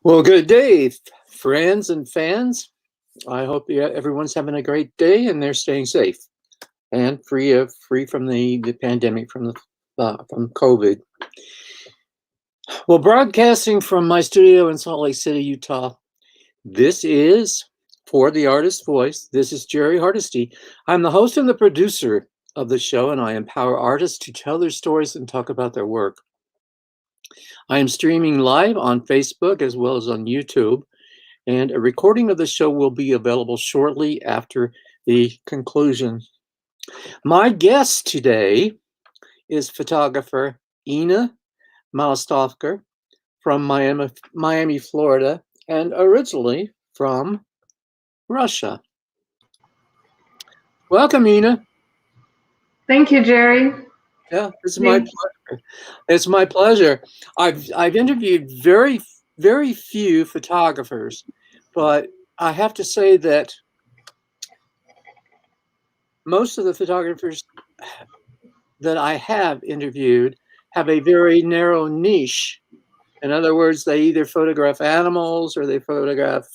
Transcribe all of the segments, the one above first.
Well, good day, friends and fans. I hope everyone's having a great day and they're staying safe and free from the pandemic from COVID. Well, broadcasting from my studio in Salt Lake City, Utah. This is For the Artist's Voice. This is Jerry Hardesty. I'm the host and the producer of the show, and I empower artists to tell their stories and talk about their work. I am streaming live on Facebook as well as on YouTube. And a recording of the show will be available shortly after the conclusion. My guest today is photographer Ina Malostovker from Miami, Florida, and originally from Russia. Welcome, Ina. Thank you, Jerry. Yeah, it's my pleasure. It's my pleasure. I've interviewed very few photographers, but I have to say that most of the photographers that I have interviewed have a very narrow niche. In other words, they either photograph animals or they photograph,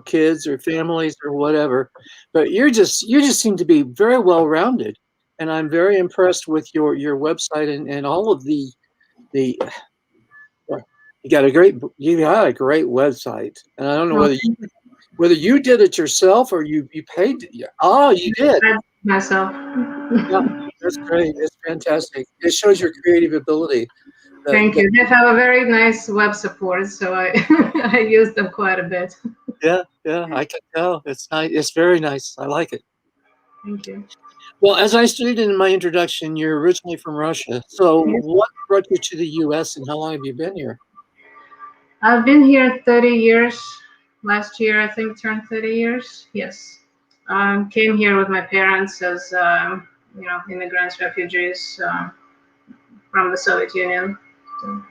kids or families or whatever. But you just seem to be very well rounded, and I'm very impressed with your website and all of the you got a great website, and I don't know whether you did it yourself or you paid. Oh, you did. Myself. Yeah, that's great. It's fantastic. It shows your creative ability. Thank you. They have a very nice web support, so I I use them quite a bit. Yeah, I can tell. It's nice. It's very nice. I like it. Thank you. Well, as I stated in my introduction, you're originally from Russia. So what brought you to the U.S. and how long have you been here? I've been here 30 years. Last year, I think, turned 30 years. Yes. Came here with my parents as immigrants, refugees from the Soviet Union. So,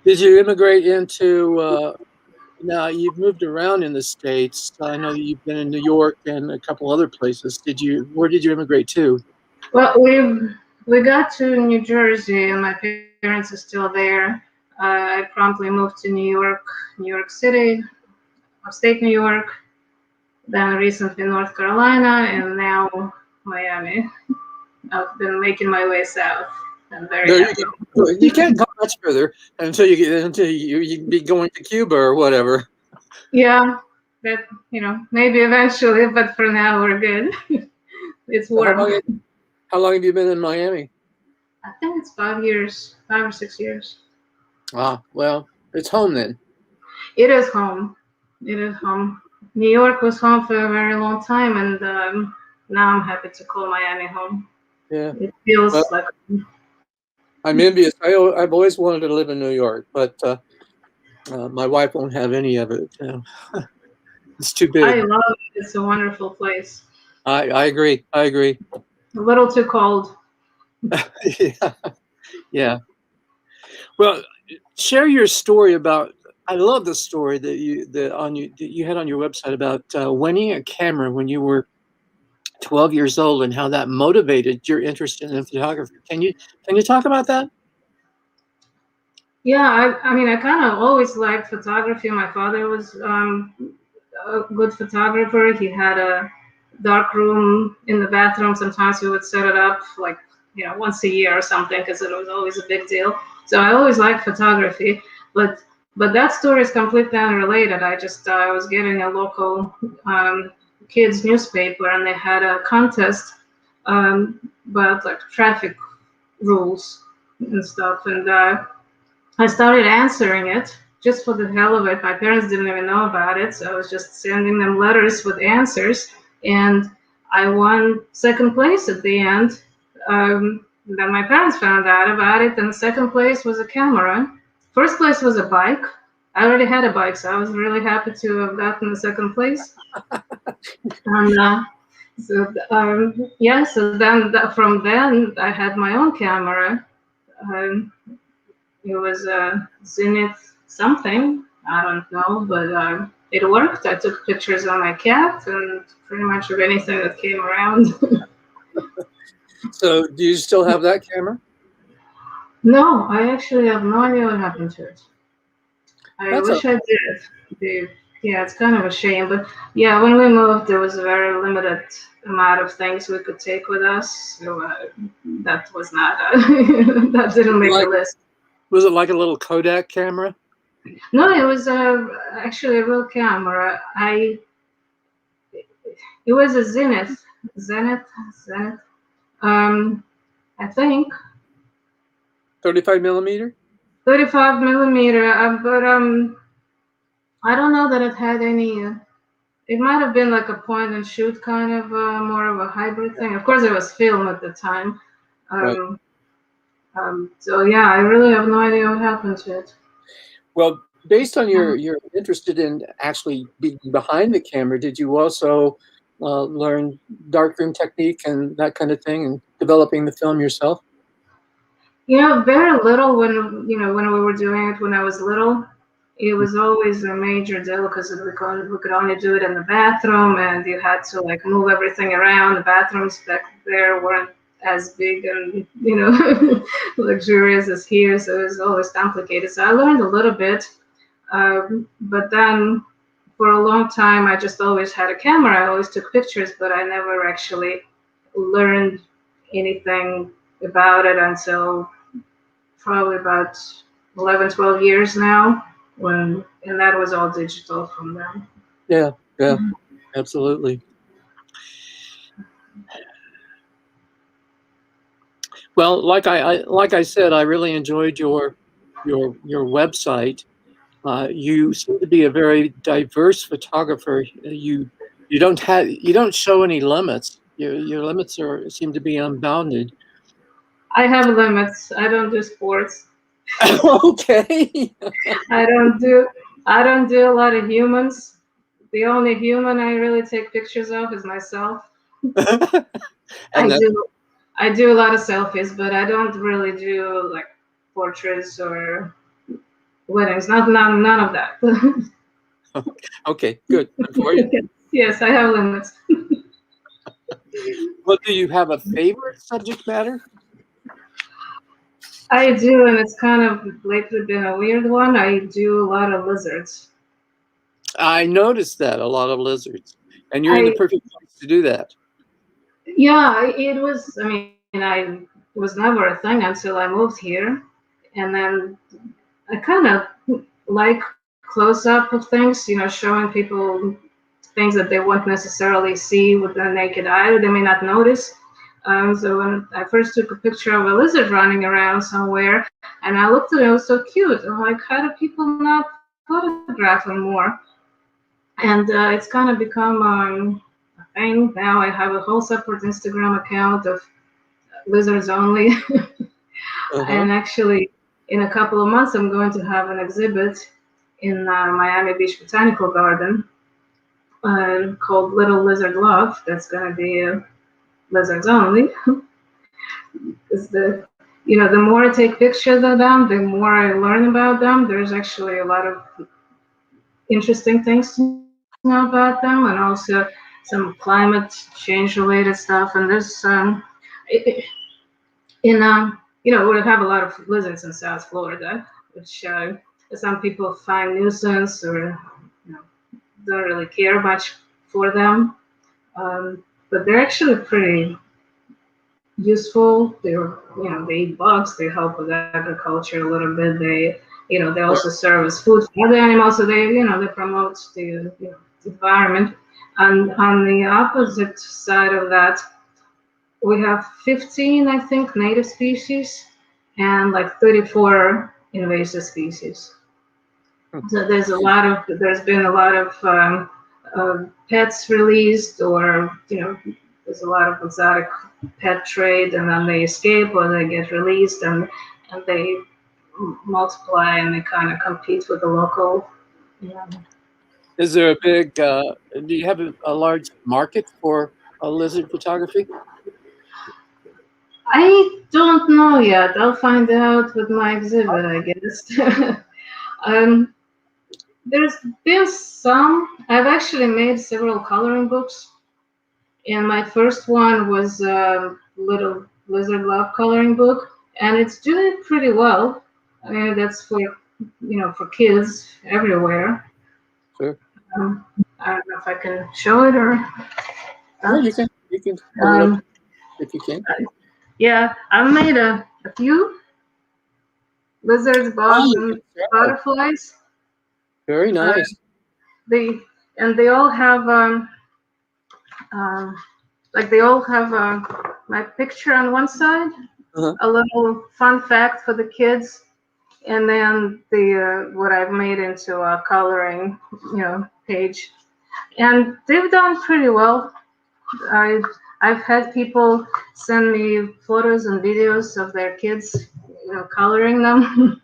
Did you immigrate into? Now you've moved around in the States. I know that you've been in New York and a couple other places. Where did you immigrate to? well, we got to New Jersey, and my parents are still there. I promptly moved to New York City, upstate New York, then recently North Carolina, and now Miami. I've been making my way south. I'm very happy. You can't go much further until you can be going to Cuba or whatever. Yeah, that maybe eventually, but for now we're good. It's warm. How long have you been in Miami? I think it's 5 years, 5 or 6 years. Ah, well, it's home then. It is home. It is home. New York was home for a very long time, and now I'm happy to call Miami home. Yeah, it feels like. I'm envious. I've always wanted to live in New York, but my wife won't have any of it. It's too big. I love it. It's a wonderful place. I agree. A little too cold. Yeah. Well, share your story about. I love the story that you had on your website about winning a camera when you were 12 years old and how that motivated your interest in photography. Can you talk about that? Yeah, I mean, I kind of always liked photography. My father was a good photographer. He had a dark room in the bathroom. Sometimes we would set it up like, once a year or something because it was always a big deal. So I always liked photography, but that story is completely unrelated. I was getting a local kids newspaper, and they had a contest about like traffic rules and stuff, and I started answering it just for the hell of it. My parents didn't even know about it, so I was just sending them letters with answers, and I won second place at the end. Then my parents found out about it, and second place was a camera. First place was a bike. I already had a bike, so I was really happy to have gotten the second place. And so then from then I had my own camera. It was a Zenith something, I don't know, but it worked. I took pictures of my cat and pretty much of anything that came around. So, do you still have that camera? No, I actually have no idea what happened to it. I That's a wish I did. Yeah, it's kind of a shame, but yeah, when we moved, there was a very limited amount of things we could take with us, so that was not that didn't make the like list. was it like a little Kodak camera? No, it was actually a real camera. It was a Zenith. Um, I think 35 millimeter? 35 millimeter, but I don't know that it had any. It might have been like a point and shoot kind of more of a hybrid thing. Of course, it was film at the time. Right. Um, so yeah, I really have no idea what happened to it. Well, based on your interested in actually being behind the camera, did you also learn darkroom technique and that kind of thing, and developing the film yourself? Very little when we were doing it when I was little. It was always a major deal because we could only do it in the bathroom, and you had to like move everything around. The bathrooms back there weren't as big and luxurious as here, so it was always complicated. So I learned a little bit, but then for a long time I just always had a camera. I always took pictures, but I never actually learned anything about it until probably about 11, 12 years now, and that was all digital from them. Yeah, yeah, absolutely. Well, like I said, I really enjoyed your website. You seem to be a very diverse photographer. You don't show any limits. Your limits are seem to be unbounded. I have limits. I don't do sports. Okay. I don't do I don't do a lot of humans. The only human I really take pictures of is myself. I And that do I do a lot of selfies, but I don't really do like portraits or weddings. Not none of that. okay, good for you. Yes, I have limits. Well, do you have a favorite subject matter? I do, and it's kind of lately been a weird one. I do a lot of lizards. I noticed that a lot of lizards, and you're in the I perfect place to do that. Yeah, it was. I mean, I was never a thing until I moved here, and then I kind of like close up of things. Showing people things that they won't necessarily see with the naked eye, or they may not notice. So when I first took a picture of a lizard running around somewhere, and I looked at it, it was so cute. I'm like, how do people not photograph them more? And it's kind of become a thing now. I have a whole separate Instagram account of lizards only. Uh-huh. And actually, in a couple of months, I'm going to have an exhibit in Miami Beach Botanical Garden called Little Lizard Love. That's going to be lizards only. Is the more I take pictures of them, the more I learn about them. There's actually a lot of interesting things to know about them, and also some climate change related stuff. And there's in we have a lot of lizards in South Florida, which some people find nuisance or don't really care much for them. But they're actually pretty useful. They eat bugs. They help with agriculture a little bit. They also serve as food for other animals. So they promote the environment. And on the opposite side of that, we have 15, I think, native species and like 34 invasive species. So there's been a lot of pets released, or there's a lot of exotic pet trade, and then they escape or they get released, and they multiply and they kind of compete with the local. Yeah. Is there a big? Do you have a large market for lizard photography? I don't know yet. I'll find out with my exhibit, I guess. um, there's been some. I've actually made several coloring books, and my first one was a little lizard love coloring book, and it's doing pretty well. I mean, that's for for kids everywhere. Sure. I don't know if I can show it or Yeah, not. you can hold it up Um, if you can. yeah, I made a few lizards, Oh, bugs, you and can sell. butterflies. Very Uh, nice. they and they all have um, they all have my picture on one side, Uh-huh. a little fun fact for the kids, and then the what I've made into a coloring, page. And they've done pretty well. I I've had people send me photos and videos of their kids, coloring them.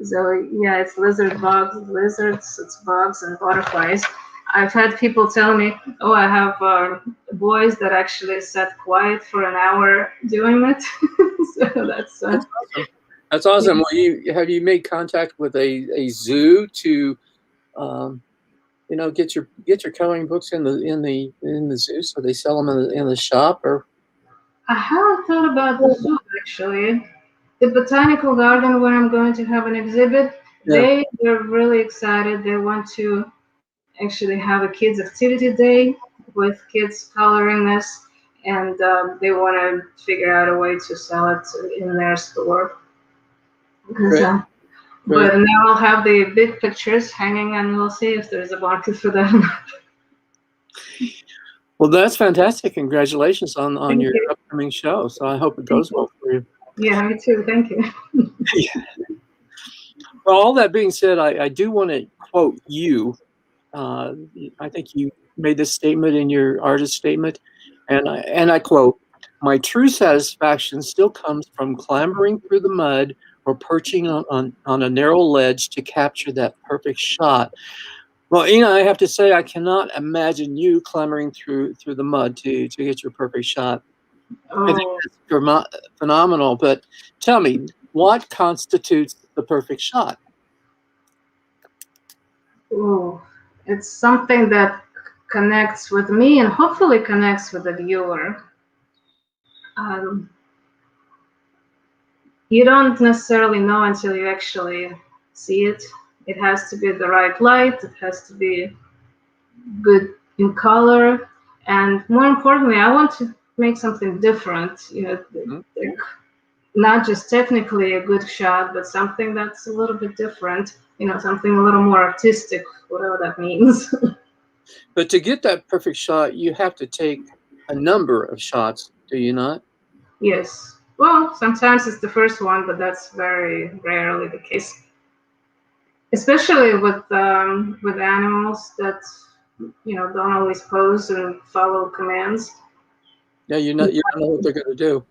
So yeah, it's lizards, it's bugs and butterflies. I've had people tell me, "Oh, I have boys that actually sat quiet for an hour doing it." So that's That's awesome. That's awesome. Well, have you made contact with a zoo to um, get your coloring books in the zoo, so they sell them in the shop, or I haven't thought about the zoo actually. The botanical garden where I'm going to have an exhibit, yeah, they're really excited. They want to actually have a kids activity day with kids coloring this, and they want to figure out a way to sell it in their store. Because, great, great. but now I'll have the big pictures hanging, and we'll see if there's a market for that. Well, that's fantastic. Congratulations on Thank your you. upcoming show. So I hope it Thank goes you. well for you. Yeah, me too. Thank you. Well, all that being said, I do want to quote you. Uh, I think you made this statement in your artist statement, and I quote: "My true satisfaction still comes from clambering through the mud or perching on a narrow ledge to capture that perfect shot." Well, Ina, I have to say I cannot imagine you clambering through the mud to get your perfect shot. I think Oh, that's phenomenal. But tell me, what constitutes the perfect shot? ooh. It's something that connects with me and hopefully connects with the viewer. Um, you don't necessarily know until you actually see it. It has to be the right light, it has to be good in color, and more importantly, I want to make something different, like not just technically a good shot, but something that's a little bit different, something a little more artistic, whatever that means. But to get that perfect shot, you have to take a number of shots, do you not? Yes. Well, sometimes it's the first one, but that's very rarely the case. Especially with animals that don't always pose and follow commands. Yeah, you don't know what they're going to do.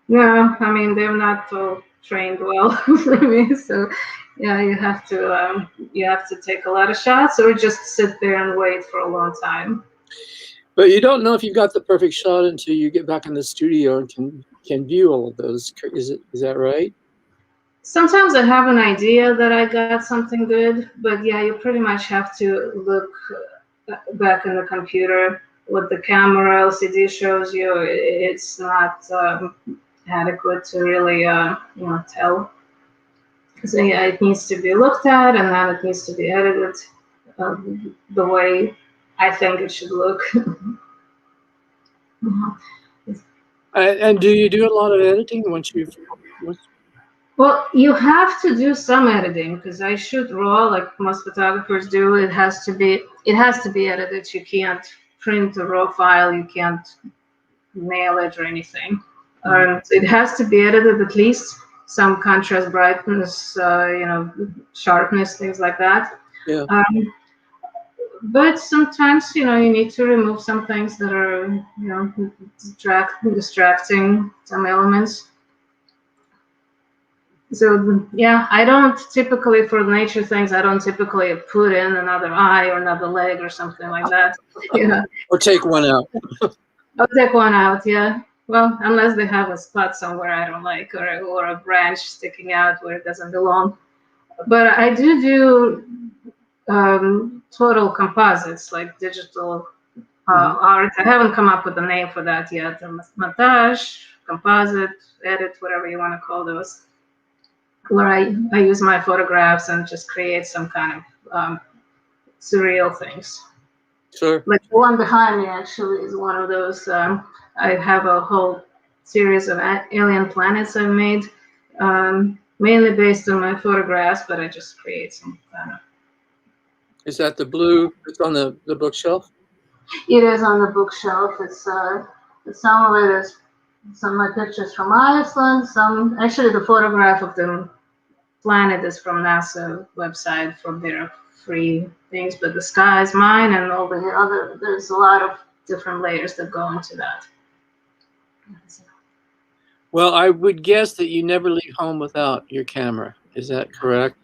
No, I mean they're not all trained well for me, so yeah, you have to take a lot of shots or just sit there and wait for a long time. But you don't know if you've got the perfect shot until you get back in the studio and can view all of those. Is that right? Sometimes I have an idea that I got something good, but yeah, you pretty much have to look back in the computer. What the camera LCD shows you, it's not adequate to really tell. So yeah, it needs to be looked at, and then it needs to be edited the way I think it should look. And do you do a lot of editing once you've? Once, Well, you have to do some editing because I shoot raw like most photographers do. It has to be edited. You can't print a raw file. You can't mail it or anything. Mhm. And it has to be edited at least some contrast, brightness, sharpness, things like that. Yeah. Um, but sometimes you need to remove some things that are distracting some elements. So yeah, I don't typically for nature things. I don't typically put in another eye or another leg or something like that. Yeah, Or take one out. I'll take one out. Yeah. Well, unless they have a spot somewhere I don't like, or a branch sticking out where it doesn't belong. But I do total composites, like digital Hmm. art. I haven't come up with a name for that yet. Montage, composite, edit, whatever you want to call those. where I use my photographs and just create some kind of surreal things. Sure. Like the one behind me actually is one of those. I have a whole series of alien planets I've made, mainly based on my photographs, but I just create some kind of. Is that the blue that's on the bookshelf? It is on the bookshelf. It's some of it is some of my pictures from Iceland. Some actually the photograph of the planet is from NASA website from their free things, but the sky is mine, and over the other there's a lot of different layers that go into that. Well, I would guess that you never leave home without your camera. Is that correct?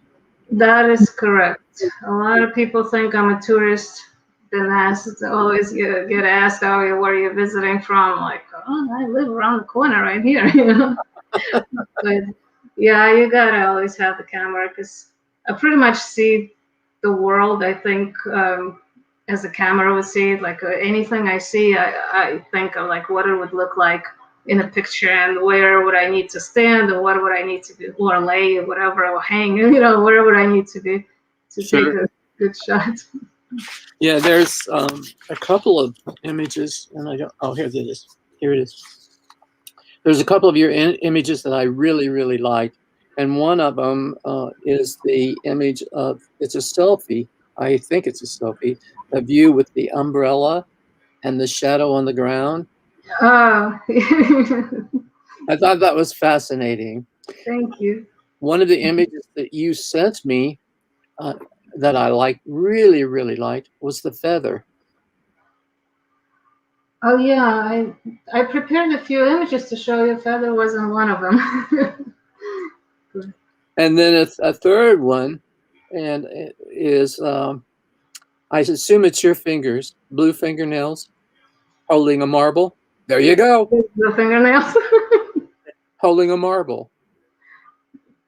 That is correct. A lot of people think I'm a tourist. Been asked, always get asked, "Oh, where are you visiting from?" Like, oh, I live around the corner right here, you know. But yeah, you gotta always have the camera because I pretty much see the world. I think as a camera would see it. Like anything I see, I think of like what it would look like in a picture and where would I need to stand and what would I need to do or lay or whatever or hang, you know, where would I need to be to Sure. take a good shot. Yeah, there's a couple of images, and I don't. Oh, here it is. Here it is. There's a couple of your images that I really, really like, and one of them is the image of. It's a selfie. I think it's a selfie. A view with the umbrella and the shadow on the ground. Oh, I thought that was fascinating. thank you. One of the images that you sent me that I liked, really, really liked, was the feather. Oh yeah, I prepared a few images to show you. Feather wasn't one of them. And then a third one, and it is, I assume it's your fingers, blue fingernails, holding a marble. There you go. The fingernails. Holding a marble.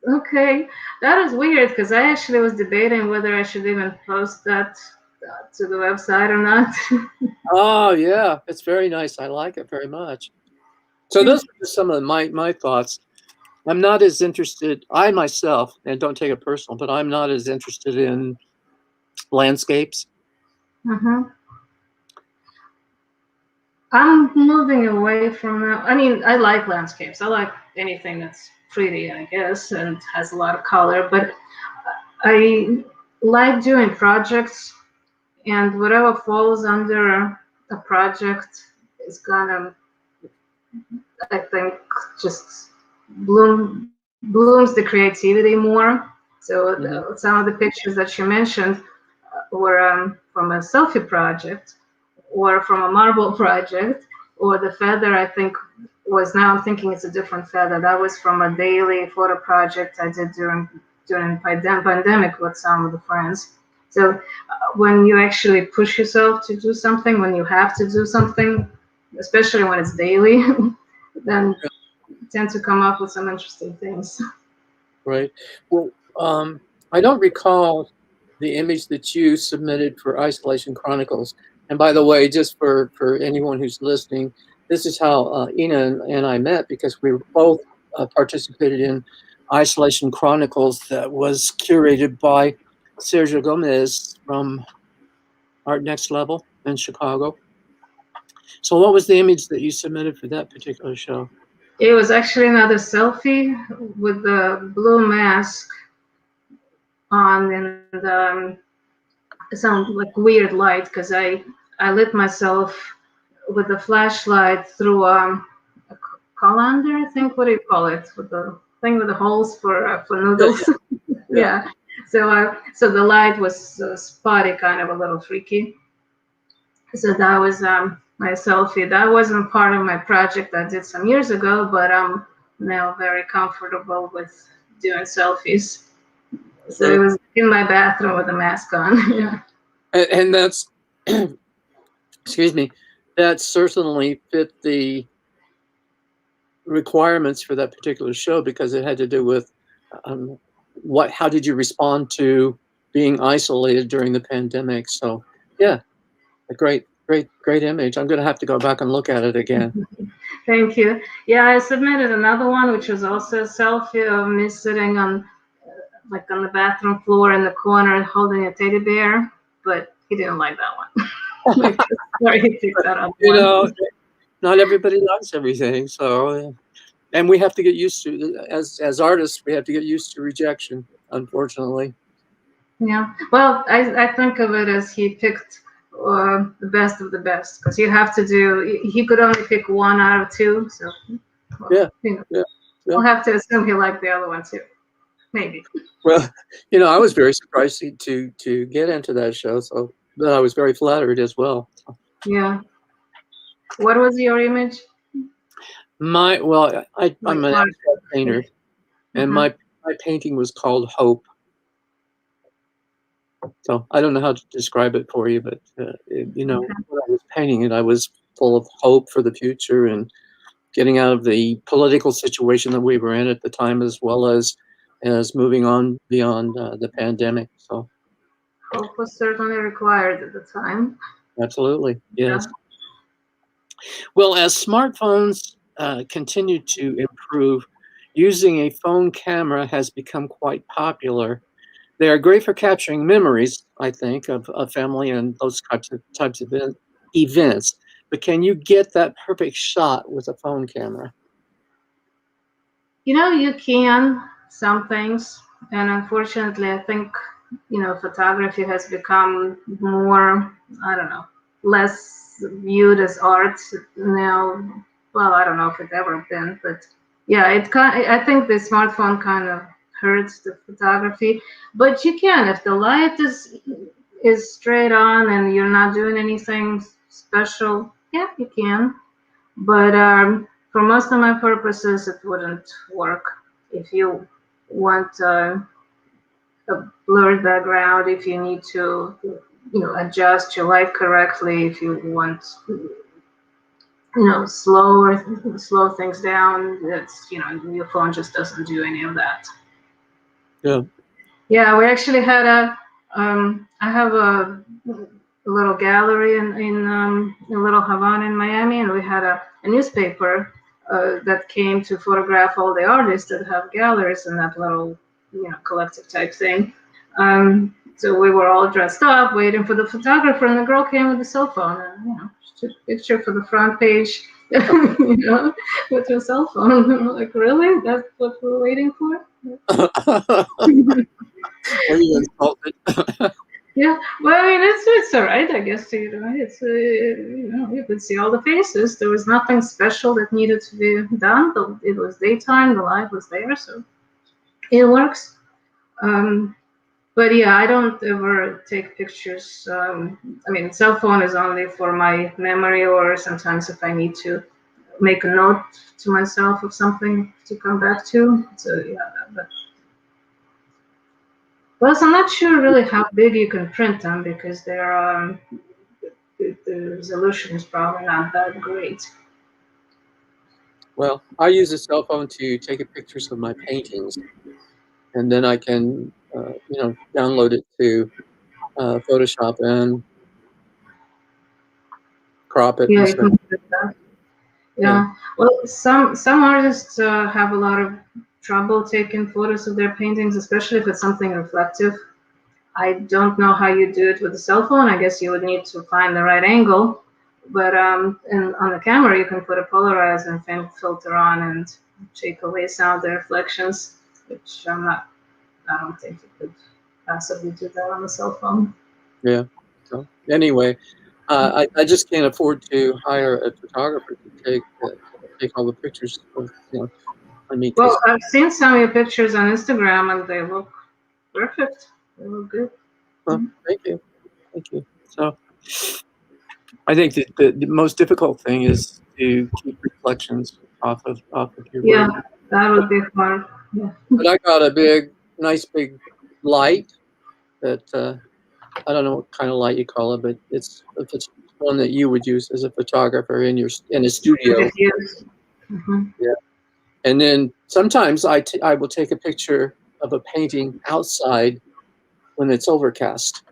Okay, that is weird because I actually was debating whether I should even post that to the website or not. Oh, yeah. It's very nice. I like it very much. So those are just some of my thoughts. I'm not as interested, I myself, and don't take it personal, but I'm not as interested in landscapes. Mm-hmm. I'm moving away from that. I mean, I like landscapes. I like anything that's pretty, I guess, and has a lot of color, but I like doing projects, and whatever falls under a project is gonna, I think, just blooms the creativity more. So some of the pictures that you mentioned were from a selfie project or from a marble project, or the feather I think was, now I'm thinking it's a different feather. That was from a daily photo project I did during pandemic with some of the friends. So when you actually push yourself to do something, when you have to do something, especially when it's daily, then you tend to come up with some interesting things. Right. Well, I don't recall the image that you submitted for Isolation Chronicles. And by the way, just for anyone who's listening, this is how Ina and I met, because we both participated in Isolation Chronicles that was curated by Sergio Gomez from Art Next Level in Chicago. So what was the image that you submitted for that particular show? It was actually another selfie with the blue mask on and some like weird light because I lit myself with a flashlight through a colander, I think. What do you call it? With the thing with the holes for noodles. Yeah. So the light was spotty, kind of a little freaky. So that was my selfie. That wasn't part of my project I did some years ago, but I'm now very comfortable with doing selfies. So it was in my bathroom with a mask on. Yeah. And that's, excuse me, that certainly fit the requirements for that particular show, because it had to do with how did you respond to being isolated during the pandemic. So yeah, a great image. I'm going to have to go back and look at it again. Thank you. Yeah, I submitted another one, which was also a selfie of me sitting on, like, on the bathroom floor in the corner holding a teddy bear, but he didn't like that one. Sorry, he picked that up You one. know, not everybody likes everything, so and we have to get used to, as artists, we have to get used to rejection, unfortunately. Yeah. Well, I think of it as he picked the best of the best, because you have to do. He could only pick one out of two, so well, Yeah, yeah, yeah. we'll have to assume he liked the other one too. Maybe. Well, I was very surprised to get into that show, so but I was very flattered as well. Yeah. What was your image? Well, Like I'm an art. abstract painter, and Uh-huh. my painting was called Hope. So I don't know how to describe it for you, but Okay. when I was painting it, I was full of hope for the future and getting out of the political situation that we were in at the time, as well as moving on beyond the pandemic. So Hope was certainly required at the time. absolutely, Yeah. yes. Well, as smartphones continue to improve, using a phone camera has become quite popular. They are great for capturing memories, I think, of family and those types of events. But can you get that perfect shot with a phone camera? You can some things, and unfortunately, I think photography has become more, I don't know, less viewed as art now. Well, I don't know if it's ever been, but yeah, I think the smartphone kind of hurts the photography. But you can, if the light is straight on and you're not doing anything special. Yeah, you can. But for most of my purposes, it wouldn't work. If you want a blurred background, if you need to, adjust your light correctly, if you want, slow things down, your phone just doesn't do any of that. Yeah. Yeah, we actually had I have a little gallery in Little Havana in Miami, and we had a newspaper that came to photograph all the artists that have galleries in that little, collective type thing. So we were all dressed up, waiting for the photographer, and the girl came with a cell phone, and she took a picture for the front page, with her cell phone. I'm like, really? That's what we're waiting for? Were you insulted? Yeah, well, I mean, it's all right, I guess. It's you could see all the faces. There was nothing special that needed to be done. It was daytime. The light was there, so it works. Um, but yeah, I don't ever take pictures. I mean, cell phone is only for my memory, or sometimes if I need to make a note to myself of something to come back to. So yeah, but plus, I'm not sure really how big you can print them, because they're the resolution is probably not that great. Well, I use a cell phone to take pictures of my paintings, and then I can, download it to Photoshop and crop it Yeah, and you stuff. can print that. Yeah. Yeah. Well, some artists have a lot of trouble taking photos of their paintings, especially if it's something reflective. I don't know how you do it with a cell phone. I guess you would need to find the right angle. But and on the camera, you can put a polarize and filter on and take away some of the reflections, which I don't think you could possibly do that on a cell phone. Yeah. So anyway, I just can't afford to hire a photographer to take all the pictures of, I mean, Well, because I've seen some of your pictures on Instagram and they look perfect. They look good. well, thank you. So I think that the most difficult thing is to keep reflections off of your Yeah, work. that would be hard. Yeah. But I got a nice big light that I don't know what kind of light you call it, but if it's one that you would use as a photographer in a studio. Diffuse. Mhm. Yeah. And then sometimes I will take a picture of a painting outside when it's overcast,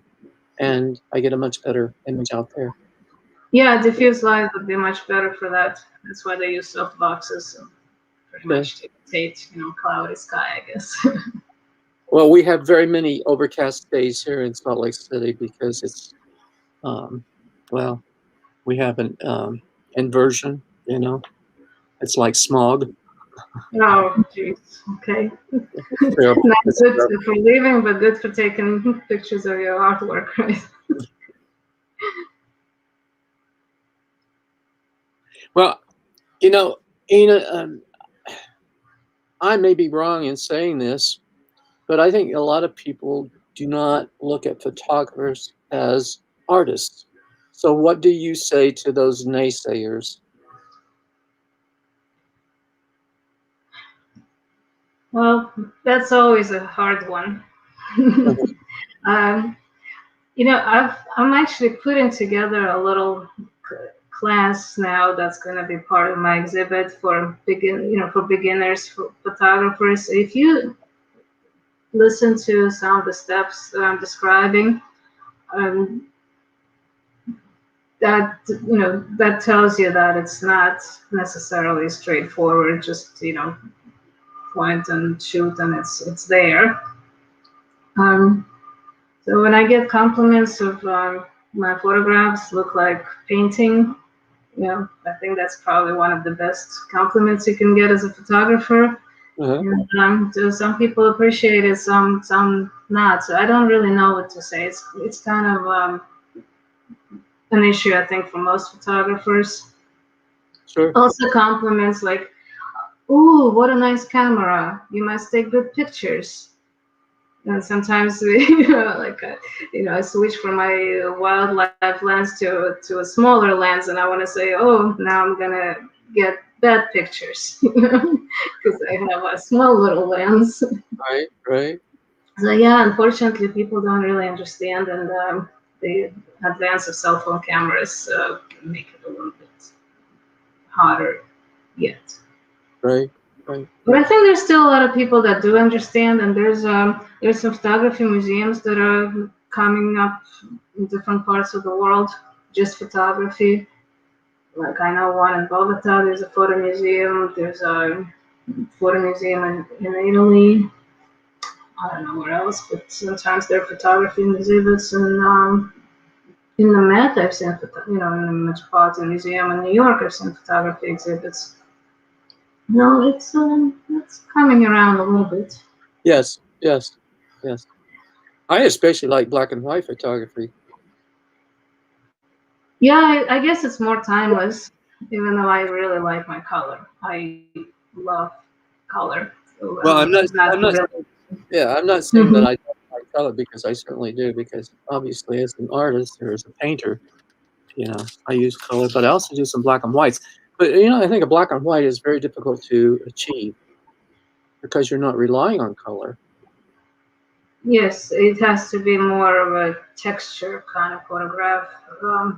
and I get a much better image out there. Yeah, diffuse light would be much better for that. That's why they use soft boxes, so pretty Okay. much to imitate, cloudy sky, I guess. Well, we have very many overcast days here in Salt Lake City because it's, um, well, we have an inversion. It's like smog. Oh, jeez. Okay. Terrible. Not It's good terrible. for living, but good for taking pictures of your artwork, right? Well, you know, Ina, I may be wrong in saying this, but I think a lot of people do not look at photographers as artists. So, what do you say to those naysayers? Well, that's always a hard one. um, I'm actually putting together a little class now that's going to be part of my exhibit for for beginners, for photographers. If you listen to some of the steps that I'm describing, um, that tells you that it's not necessarily straightforward. Just point and shoot, and it's there. Um, so when I get compliments of my photographs look like painting, I think that's probably one of the best compliments you can get as a photographer. Uh-huh. And so some people appreciate it, some not. So I don't really know what to say. It's kind of an issue, I think, for most photographers. Sure. Also compliments like, "Ooh, what a nice camera! You must take good pictures." And sometimes I switch from my wildlife lens to a smaller lens, and I want to say, oh, now I'm gonna get bad pictures, because I have a small little lens. Right, right, So yeah, unfortunately, people don't really understand, and the advance of cell phone cameras make it a little bit harder yet. right, right. But I think there's still a lot of people that do understand, and there's some photography museums that are coming up in different parts of the world, just photography. Like I know one in Bogota. There's a photo museum. There's a photo museum in Italy. I don't know where else, but sometimes there are photography exhibits, and in the Met, I've seen in the Metropolitan Museum in New York, I've seen photography exhibits. No, it's coming around a little bit. Yes, yes, yes. I especially like black and white photography. Yeah, I guess it's more timeless, even though I really like my color. I love color. So, Well, it's not I'm not, really. yeah, I'm not saying that Mhm. I don't like color because I certainly do. Because obviously, as an artist or as a painter, I use color, but I also do some black and whites. But I think a black and white is very difficult to achieve because you're not relying on color. Yes, it has to be more of a texture kind of photograph.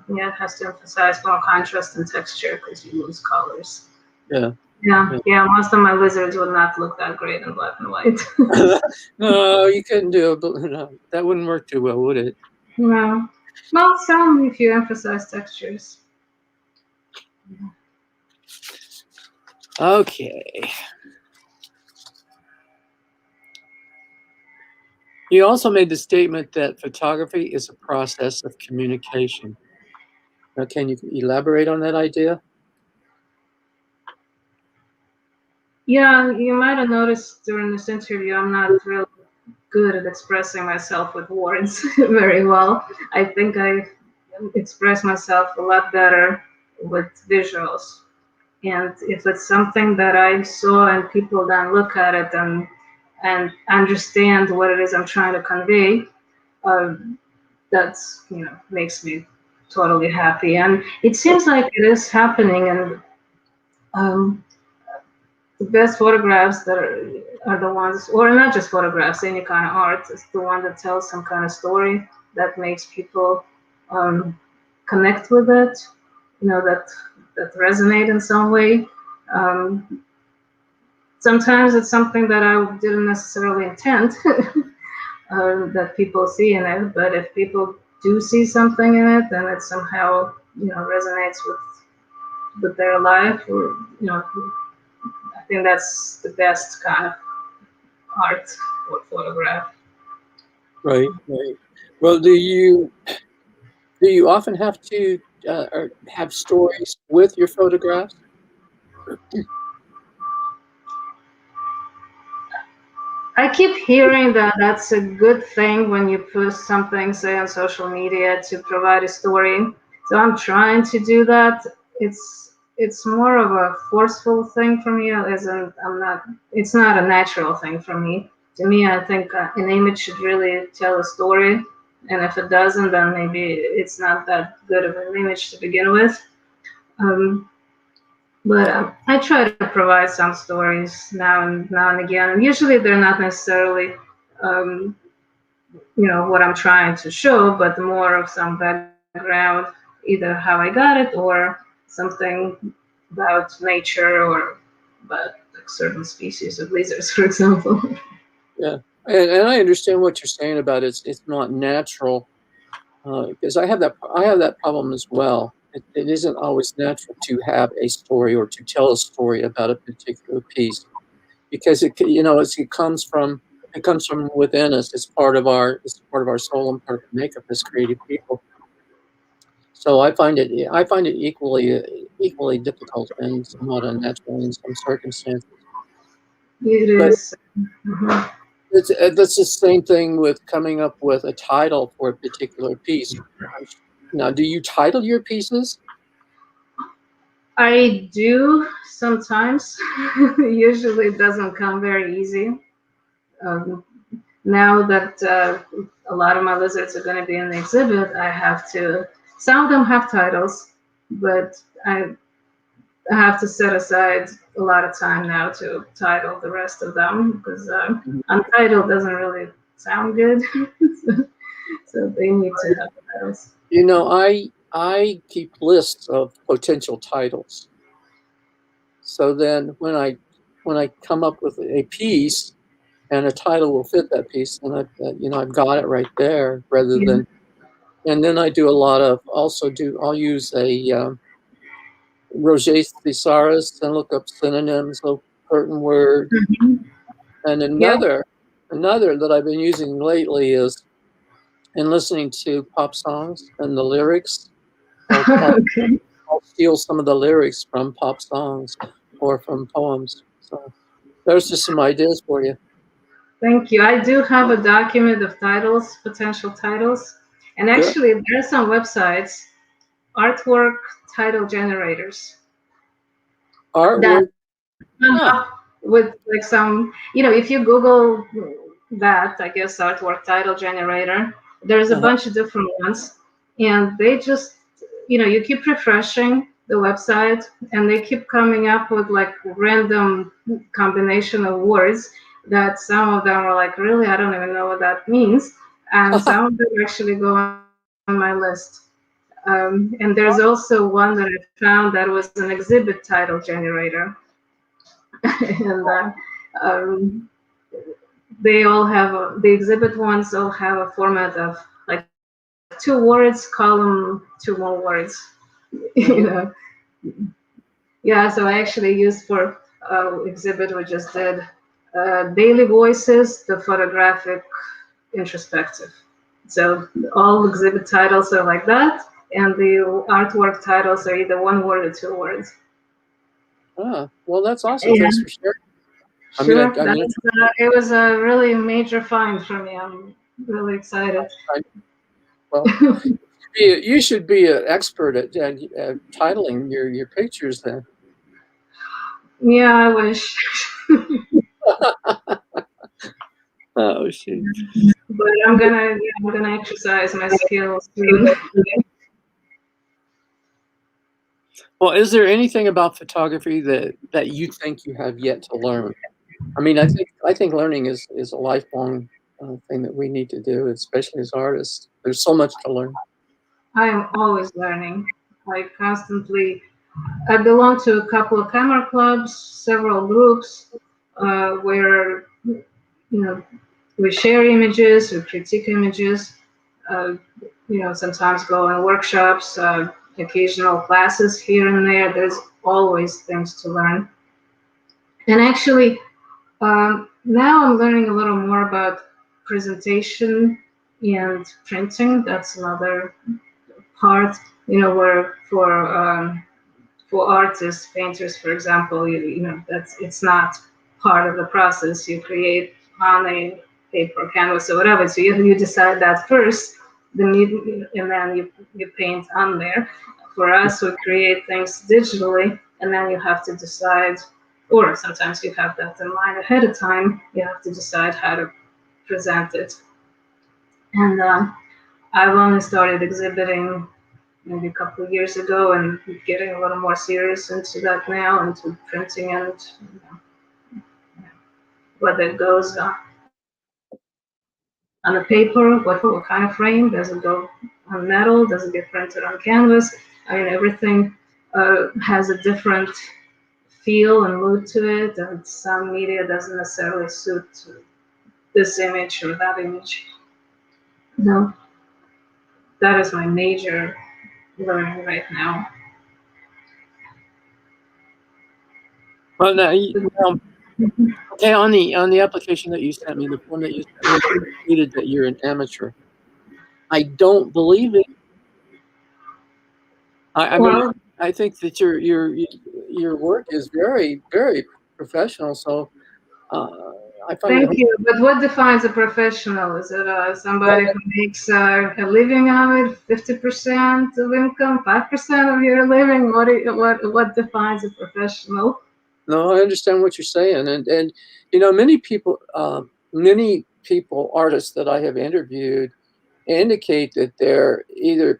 Yeah, it has to emphasize more contrast and texture because you lose colors. Yeah. Yeah, Yeah. yeah. Most of my lizards would not look that great in black and white. No, you couldn't do it, but that wouldn't work too well, would it? No, well, some if you emphasize textures. Okay. You also made the statement that photography is a process of communication. Now, can you elaborate on that idea? Yeah, you might have noticed during this interview, I'm not really good at expressing myself with words very well. I think I express myself a lot better with visuals. And if it's something that I saw and people then look at it and understand what it is I'm trying to convey, uh, that's makes me totally happy. And it seems like it is happening. And um, the best photographs that are the ones, or not just photographs, any kind of art, is the one that tells some kind of story that makes people um, connect with it, that resonate in some way. Um, Sometimes it's something that I didn't necessarily intend that people see in it, but if people do see something in it, then it somehow resonates with their life, or I think that's the best kind of art or photograph. Right, right. Well, do you often have to or have stories with your photographs? I keep hearing that that's a good thing when you post something, say, on social media to provide a story. So I'm trying to do that. It's more of a forceful thing for me, as in I'm not. It's not a natural thing for me. To me, I think an image should really tell a story, and if it doesn't, then maybe it's not that good of an image to begin with. Um, but I try to provide some stories now and again. And usually they're not necessarily, um, what I'm trying to show, but more of some background, either how I got it or something about nature or about like certain species of lizards, for example. Yeah, and I understand what you're saying about it's not natural because I have that problem as well. It isn't always natural to have a story or to tell a story about a particular piece because it comes from within us. It's part of our soul and part of our makeup as creative people. So I find it equally difficult and somewhat unnatural in some circumstances. It But is. Mhm. that's the same thing with coming up with a title for a particular piece. Now, do you title your pieces? I do sometimes. Usually it doesn't come very easy. Um, Now that a lot of my lizards are going to be in the exhibit, I have to. Some of them have titles, but I have to set aside a lot of time now to title the rest of them because untitled doesn't really sound good. so, so they need to have titles. You know, I keep lists of potential titles. So then when I come up with a piece and a title will fit that piece, and I've got it right there rather Yeah. than and then I do a lot of also do I'll use a Roget thesaurus and look up synonyms of certain words. Mhm. And Yeah. another that I've been using lately is in listening to pop songs and the lyrics. Okay. I'll steal some of the lyrics from pop songs or from poems. So there's just some ideas for you. Thank you. I do have a document of titles, potential titles, and Good actually there are some websites, artwork title generators that artwork. come Ah, up with like some, if you Google that, I guess artwork title generator, there's a uh-huh. bunch of different ones, and they just, you keep refreshing the website, and they keep coming up with like random combination of words that some of them are like, really, I don't even know what that means, and some of them actually go on my list. And there's also one that I found that was an exhibit title generator. And they all have the exhibit ones all have a format of like 2 words, column 2 more words. you Mhm. know, yeah. So I actually used for exhibit we just did daily voices, the photographic introspective. So all exhibit titles are like that, and the artwork titles are either 1 word or 2 words. Ah, well, that's awesome. Thanks And for sharing. sure, I'm gonna it was a really major find for me. I'm really excited. try. Well, you should be an expert at titling your pictures then. Yeah, I wish. Oh, shoot. But I'm gonna exercise my skills soon. Well, is there anything about photography that you think you have yet to learn? I mean, I think learning is a lifelong thing that we need to do, especially as artists. There's so much to learn. I am always learning. I constantly. I belong to a couple of camera clubs, several groups, where know we share images, we critique images. Uh, Sometimes go on workshops. occasional classes here and there. There's always things to learn. And actually, now I'm learning a little more about presentation and printing. That's another part, where for artists, painters, for example, it's not part of the process. You create on a paper, canvas, or whatever. So you decide that first, and then you paint on there. For us, we create things digitally, and then you have to decide, or sometimes you have that in mind ahead of time. You have to decide how to present it. And I've only started exhibiting maybe a couple of years ago, and getting a little more serious into that now, into printing and whether it goes on the paper, what kind of frame, does it go on metal, does it get printed on canvas? I mean, everything has a different feel and mood to it, and some media doesn't necessarily suit this image or that image. No, that is my major learning right now. Well, now, okay, on the application that you sent me, the form that you sent me, you stated that you're an amateur. I don't believe it. I mean, Well, I think that your work is very, very professional. So I find thank it. you. But what defines a professional? Is it Well, somebody who makes a living on it, 50% of income, 5% of your living? What defines a professional? no, I understand what you're saying, and many people, artists that I have interviewed, indicate that they're either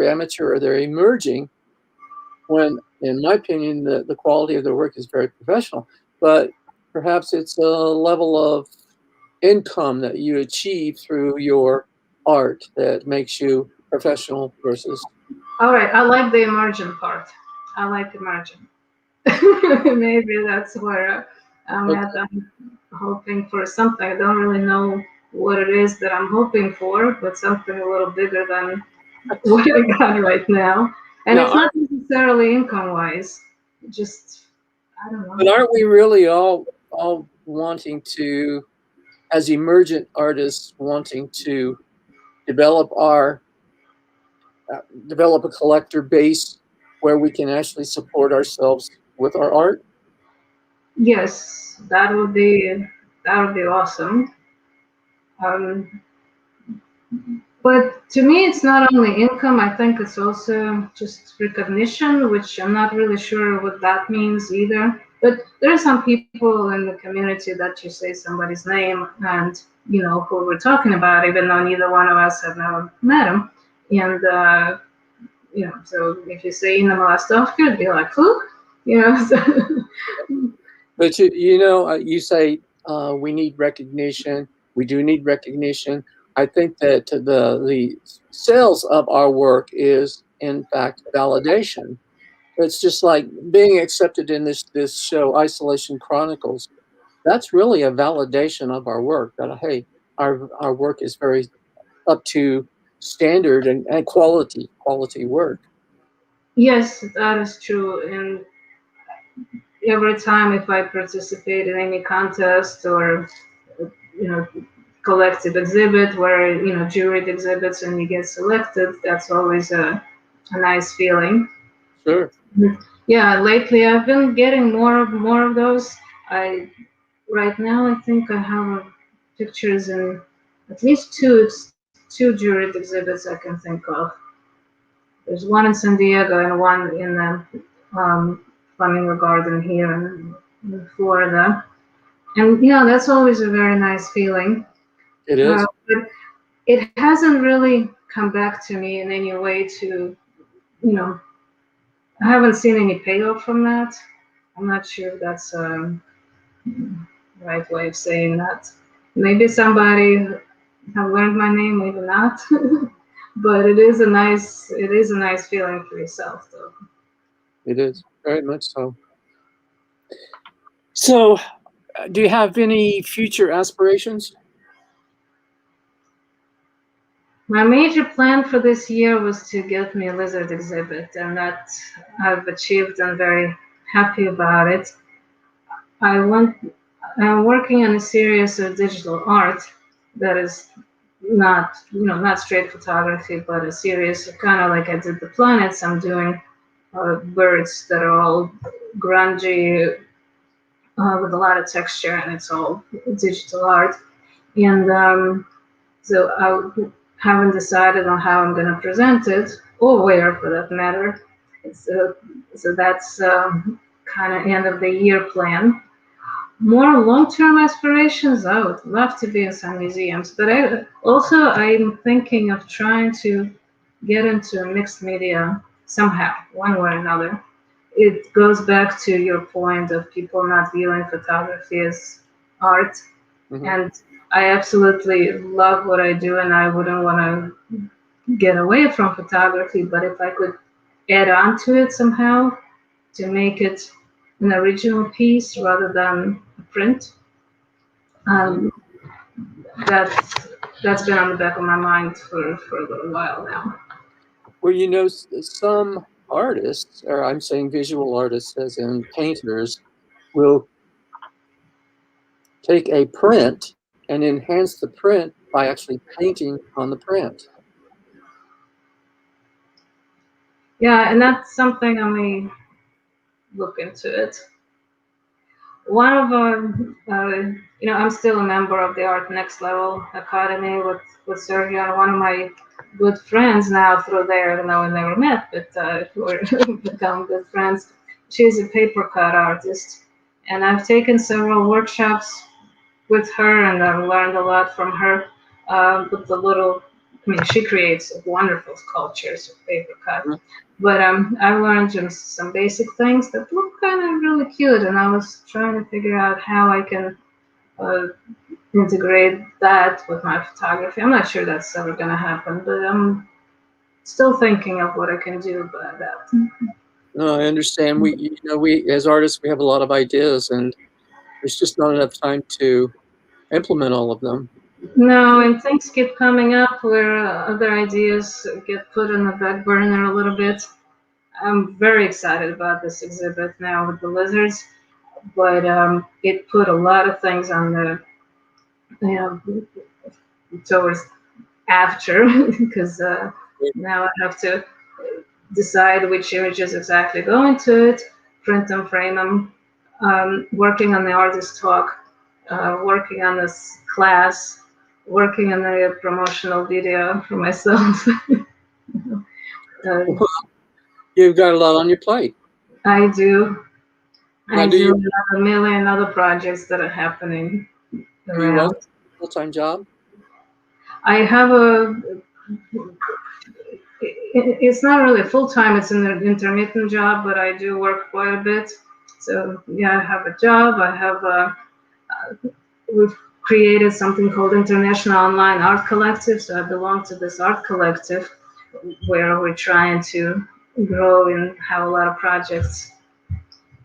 amateur or they're emerging. When, in my opinion, the quality of their work is very professional, but perhaps it's a level of income that you achieve through your art that makes you professional versus. All right, I like the emergent part. I like emergent. Maybe that's where I'm Okay. at. I'm hoping for something. I don't really know what it is that I'm hoping for, but something a little bigger than what I got right now. And Now, it's not necessarily income wise, just, I don't but know. aren't we really all wanting to, as emergent artists, wanting to develop our develop a collector base where we can actually support ourselves with our art? Yes, that would be awesome. Um, but to me, it's not only income. I think it's also just recognition, which I'm not really sure what that means either. But there are some people in the community that you say somebody's name and who we're talking about, even though neither one of us have never met him. And so if you say in the Malostovker, it'd be like, who? So But you say we need recognition. We do need recognition. I think that the sales of our work is in fact validation. It's just like being accepted in this show, Isolation Chronicles. That's really a validation of our work. That hey, our work is very up to standard and quality work. yes, that is true. And every time if I participate in any contest or you know collective exhibit where juried exhibits and you get selected, that's always a nice feeling. Sure. Yeah, lately I've been getting more of those. I Right now I think I have pictures in at least two juried exhibits I can think of. There's one in San Diego and one in the Flamingo Garden here in Florida. And that's always a very nice feeling. It is. But it hasn't really come back to me in any way to, you know, I haven't seen any payoff from that. I'm not sure if that's the right way of saying that. Maybe somebody have learned my name, maybe not. But it is a nice feeling for yourself, though. It is very much so. So, do you have any future aspirations? My major plan for this year was to get me a lizard exhibit, and that I've achieved. I'm very happy about it. I want. I'm working on a series of digital art that is not, not straight photography, but a series of kind of like I did the planets. I'm doing birds that are all grungy with a lot of texture, and it's all digital art. And so I haven't decided on how I'm going to present it, or where for that matter. So, so that's kind of end of the year plan. More long-term aspirations, I would love to be in some museums, but I'm thinking of trying to get into mixed media somehow, one way or another. It goes back to your point of people not viewing photography as art, Mhm. and I absolutely love what I do, and I wouldn't want to get away from photography, but if I could add on to it somehow to make it an original piece rather than a print, Mhm. um, that's that's been on the back of my mind for a little while now. Well, some artists, or I'm saying visual artists, as in painters, will take a print and enhance the print by actually painting on the print. Yeah, and that's something I may look into it. One of I'm still a member of the Art Next Level Academy with Sergio, and one of my good friends now through there, even though we never met, but we're become good friends. She's a paper cut artist, and I've taken several workshops with her, and I've learned a lot from her. With the little, I mean, she creates wonderful sculptures with paper cut. Mhm. But I learned just some basic things that look kind of really cute, and I was trying to figure out how I can uh, integrate that with my photography. I'm not sure that's ever going to happen, but I'm still thinking of what I can do about that. No, I understand. We as artists, we have a lot of ideas, and there's just not enough time to implement all of them. No, and things keep coming up where other ideas get put on the back burner a little bit. I'm very excited about this exhibit now with the lizards, but it put a lot of things on the, you know, towards after because now I have to decide which images exactly go into it, print them, frame them, working on the artist talk, working on this class, working on the promotional video for myself. uh, You've got a lot on your plate. I do. Now, I do have a million other projects that are happening do you also around. have a full-time job? I have it's not really full time, it's an intermittent job, but I do work quite a bit. So, yeah, I have a job. We've created something called International Online Art Collective. So, I belong to this art collective where we're trying to grow and have a lot of projects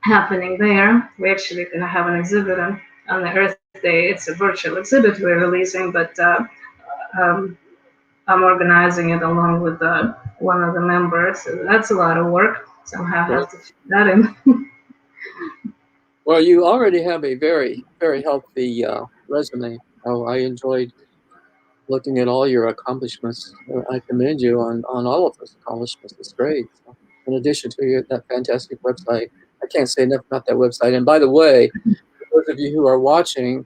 happening there. We actually gonna have an exhibit on the Earth Day. It's a virtual exhibit we're releasing, but um, I'm organizing it along with one of the members. So that's a lot of work. Somehow I Well, have to fit that in. well, you already have a very, very healthy resume. Oh, I enjoyed looking at all your accomplishments. I commend you on all of those accomplishments. It's great. So, in addition to that fantastic website, I can't say enough about that website. And by the way, for those of you who are watching,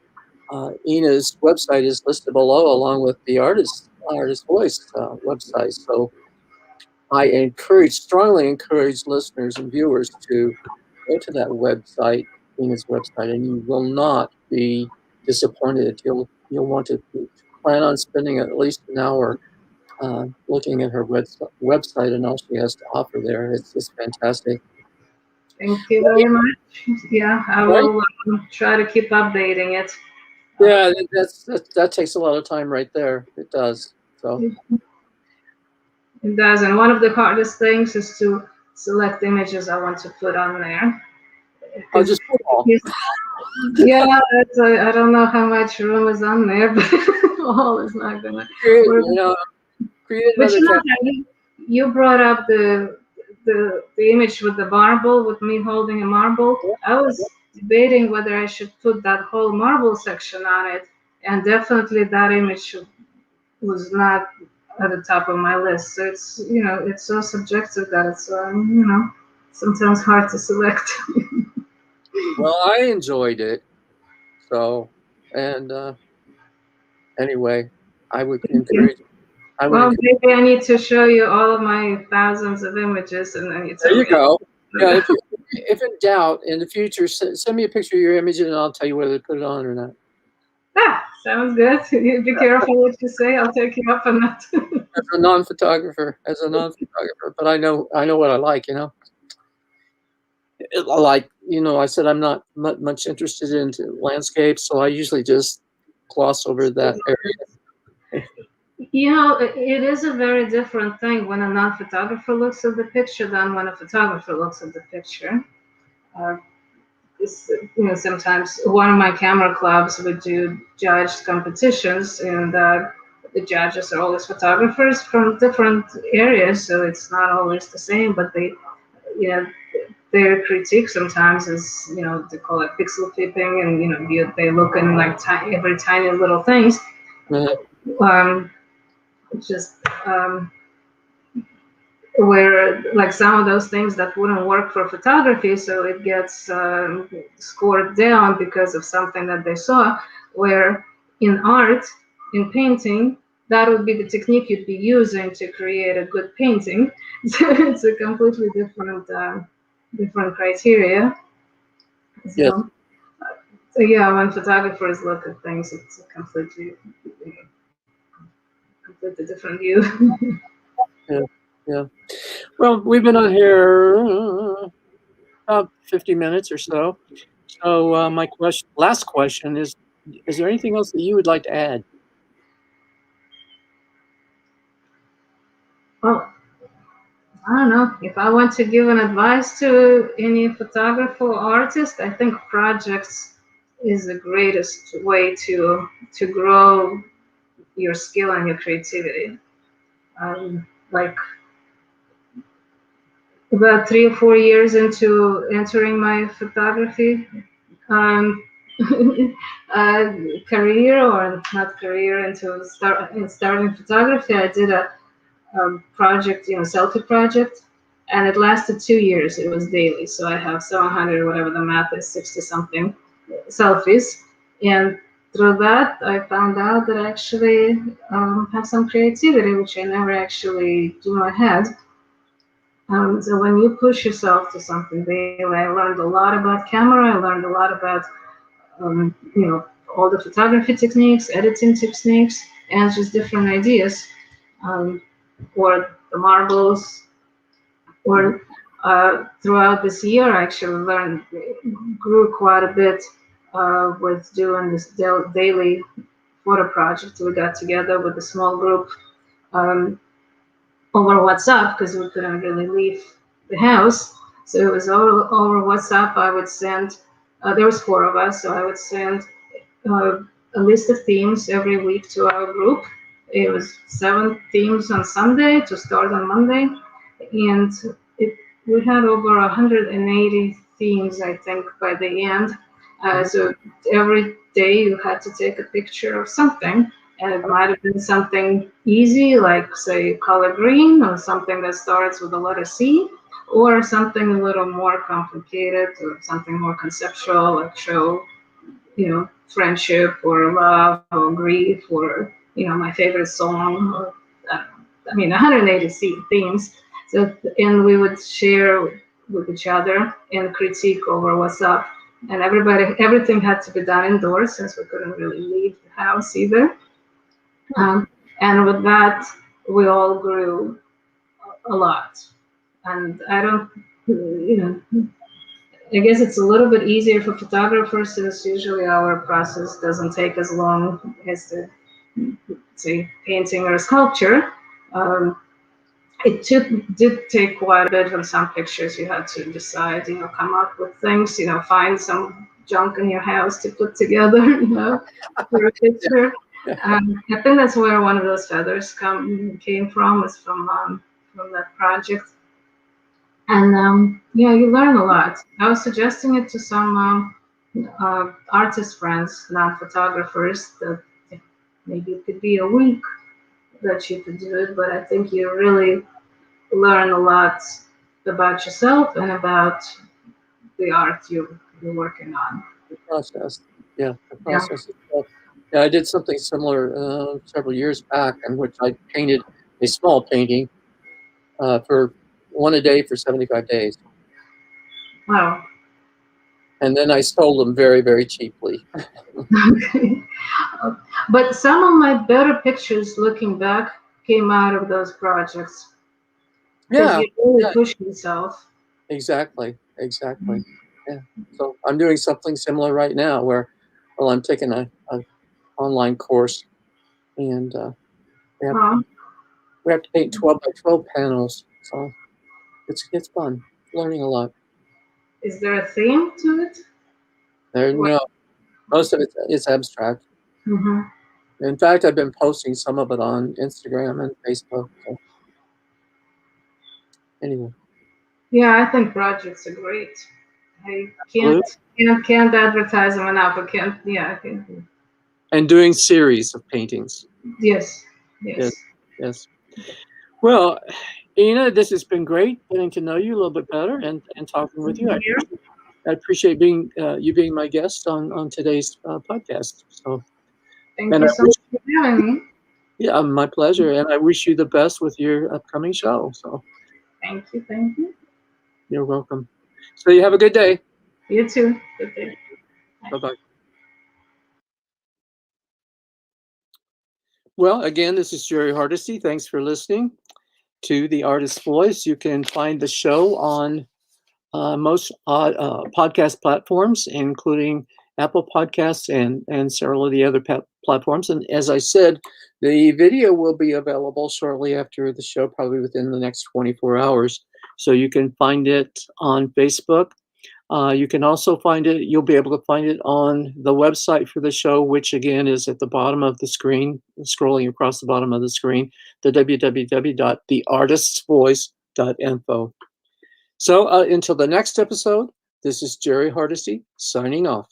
Ina's website is listed below, along with the Artist Voice website. So I strongly encourage listeners and viewers to go to that website, Ina's website, and you will not be disappointed. You'll want to plan on spending at least an hour looking at her website and all she has to offer there. It's just fantastic. Thank you very much. Yeah, I Right? will try to keep updating it. Uh, Yeah, that takes a lot of time right there. It does. So it does, and one of the hardest things is to select images I want to put on there. I'll Because just put all. yeah, I don't know how much room is on there, but all is not gonna You work. know, create But another you know, cat. you brought up the image with the marble, with me holding a marble. I was debating whether I should put that whole marble section on it, and definitely that image was not at the top of my list. So it's, you know, it's so subjective that it's, you know, sometimes hard to select. Well, I enjoyed it. So, and anyway, I would Yeah. encourage. I would Well, encourage. maybe I need to show you all of my thousands of images, and then you There tell you me. go. Yeah, if in doubt in the future, send me a picture of your image, and I'll tell you whether to put it on or not. Ah, sounds good. You be careful what you say. I'll take you up on that. As a non-photographer, but I know what I like. You know, like I said, I'm not much interested into landscapes, so I usually just gloss over that area. You know, it is a very different thing when a non-photographer looks at the picture than when a photographer looks at the picture. Uh, you know, sometimes one of my camera clubs would do judged competitions, and the judges are always photographers from different areas, so it's not always the same. But they, you know, their critique sometimes is, you know, they call it pixel peeping, and you know, they look in like every tiny little things. Mhm. Um, just where like some of those things that wouldn't work for photography, so it gets scored down because of something that they saw. Where in art, in painting, that would be the technique you'd be using to create a good painting. So it's a completely different criteria. Yes, So, so yeah, when photographers look at things, it's a completely different view. yeah, yeah. Well, we've been on here about 50 minutes or so. So my last question is there anything else that you would like to add? Well, I don't know. If I want to give an advice to any photographer or artist, I think projects is the greatest way to grow your skill and your creativity. Like about 3 or 4 years into entering my photography um, uh, career, or not career, in starting photography, I did a project, you know, selfie project, and it lasted 2 years. It was daily, so I have 700, whatever the math is, 60 something selfies, and through that, I found out that I actually have some creativity, which I never actually knew I had. So when you push yourself to something daily, I learned a lot about camera. I learned a lot about you know, all the photography techniques, editing techniques, and just different ideas. Um, or the marbles, or throughout this year, I actually grew quite a bit with doing this daily photo project. We got together with a small group um, over WhatsApp because we couldn't really leave the house. So it was over WhatsApp. I would send, there was four of us, so I would send uh, a list of themes every week to our group. It was 7 themes on Sunday to start on Monday, and it, we had over 180 themes, I think, by the end. So every day you had to take a picture of something, and it might have been something easy, like say color green, or something that starts with the letter C, or something a little more complicated, or something more conceptual, like show, you know, friendship or love or grief, or, you know, my favorite song, or I mean 180 themes. So, and we would share with each other and critique over WhatsApp. And everything had to be done indoors since we couldn't really leave the house either. Um, and with that, we all grew a lot. And I don't, you know, I guess it's a little bit easier for photographers since usually our process doesn't take as long as the, say, painting or sculpture. Um, did take quite a bit on some pictures. You had to decide, you know, come up with things, you know, find some junk in your house to put together, you know, for a picture. I think that's where one of those feathers came from, is from that project. And yeah, you learn a lot. I was suggesting it to some artist friends, not photographers, that maybe it could be a week that you could do it, but I think you really learn a lot about yourself and about the art you're working on. The process. Yeah, the Yeah. process itself. Yeah, I did something similar several years back, in which I painted a small painting for one a day for 75 days. Wow. And then I sold them very, very cheaply. Okay. But some of my better pictures looking back came out of those projects because Yeah, you really yeah, push yourself. exactly, exactly. Yeah. So I'm doing something similar right now where, well, I'm taking a online course, and we have Oh, we have to paint 12 by 12 panels. So it's fun, learning a lot. is there a theme to it? There, What? no, most of it's abstract. Hmm. In fact, I've been posting some of it on Instagram and Facebook. So anyway, Yeah, I think projects are great. I blue can't advertise them enough. I can't. Yeah, I can. and doing series of paintings. Yes, Yes, yes. yes. Well, Ina, this has been great getting to know you a little bit better and talking with you. Here. I appreciate being you being my guest on today's podcast. So, Thank and you I so wish, much for having me. yeah, my pleasure. And I wish you the best with your upcoming show. So, Thank you. Thank you. you're welcome. So, you have a good day. You too. Good day. Bye bye. Well, again, this is Jerry Hardesty. Thanks for listening to The Artist's Voice. You can find the show on most podcast platforms, including Apple Podcasts and several of the other platforms. And as I said, the video will be available shortly after the show, probably within the next 24 hours. So you can find it on Facebook. You can also find it, you'll be able to find it on the website for the show, which again is at the bottom of the screen, scrolling across the bottom of the screen, the www.theartistsvoice.info. So until the next episode, this is Jerry Hardesty signing off.